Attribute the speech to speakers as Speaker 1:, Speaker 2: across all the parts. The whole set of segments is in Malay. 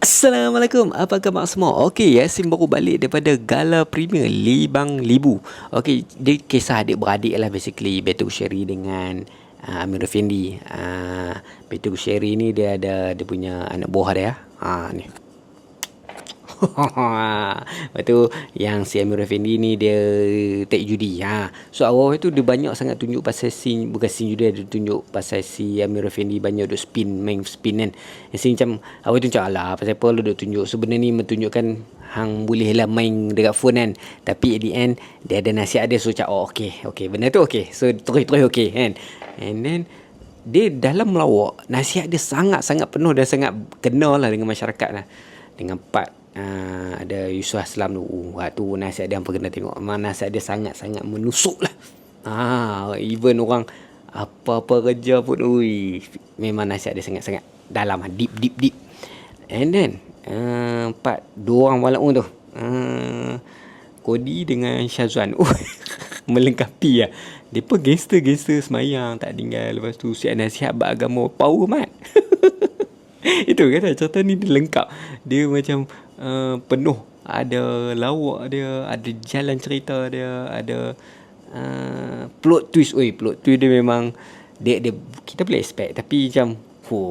Speaker 1: Assalamualaikum, apa khabar semua? Okey, Yasin baru balik daripada Gala Premier Libang Libu. Okey, dia kisah adik-beradik lah basically. Betul Sherry dengan Amir Effendi. Betul Sherry ni dia ada dia punya anak buah dia. Ni. Lepas tu yang si Amir Effendi ni dia take judi. So awal tu dia banyak sangat tunjuk pasal scene, bukan scene judi, dia tunjuk pasal si Amir Effendi banyak duk main spin kan. Scene macam awal tu macam alah pasal apa lu duk tunjuk. Sebenarnya ni menunjukkan hang boleh lah main dekat phone kan. Tapi at the end dia ada nasihat dia, so macam okay benda tu okay. So terus okay kan. And then dia dalam melawak, nasihat dia sangat-sangat penuh dan sangat kena lah dengan masyarakat lah. Dengan part ada Yusuf Aslam tu, tu nasihat dia hampa kena tengok. Memang nasihat dia sangat-sangat menusuk lah. Even orang apa-apa kerja pun, memang nasihat dia sangat-sangat dalam, deep. And then part dua orang walaupun tu, Kodi dengan Syazwan, melengkapi lah. Dia pun gangster semayang tak tinggal. Lepas tu siap nasihat beragama, power mat. Itu kan cerita ni dia lengkap. Dia macam penuh. Ada lawak dia, ada jalan cerita dia, ada plot twist. Plot twist dia memang dia kita boleh expect, tapi macam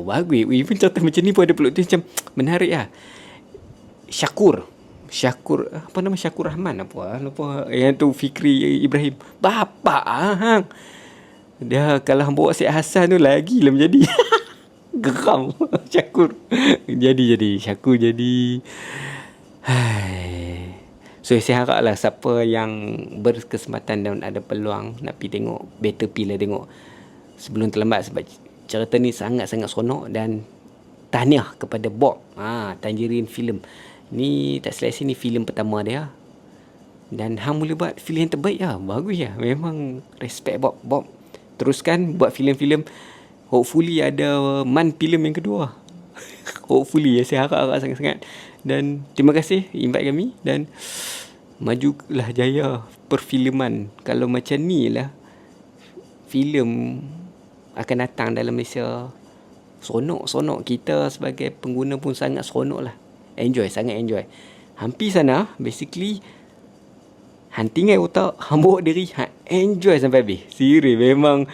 Speaker 1: bagus. Even cerita macam ni pun ada plot twist macam menarik lah. Syakur apa nama, Syakur Rahman apa lupa, yang tu Fikri Ibrahim bapa hang. Dia kalau hang bawa Syed Hassan tu lagi lah menjadi geram. Syakur jadi Syakur jadi. So saya harap lah siapa yang berkesempatan dan ada peluang nak pergi tengok, better pilih tengok sebelum terlambat, sebab cerita ni sangat-sangat seronok. Dan tahniah kepada Bob Tangerine Film ni, tak seleksi ni filem pertama dia, dan hang boleh buat filem yang terbaik lah. Bagus lah, memang respect Bob. Teruskan buat filem-filem. Hopefully ada filem yang kedua. Hopefully, saya harap sangat-sangat. Dan terima kasih invite kami, dan majulah jaya perfilman. Kalau macam ni lah filem akan datang dalam Malaysia, seronok. Kita sebagai pengguna pun sangat seronok lah. Sangat enjoy. Hampir sana basically hang tinggal otak, hang bawa diri, hang enjoy sampai habis. Serius, memang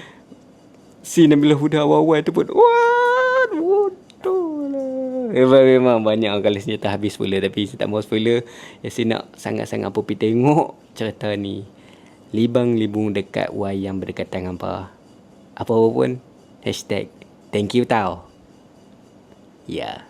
Speaker 1: scene Nabila Huda awal-awal tu pun bodoh lah. Memang banyak kali senjata habis spoiler, tapi saya tak mau spoiler. Saya nak sangat-sangat apa pergi tengok cerita ni. Libang libung dekat wayang berdekatan hampa. Apa-apa pun #thank you tau. Ya.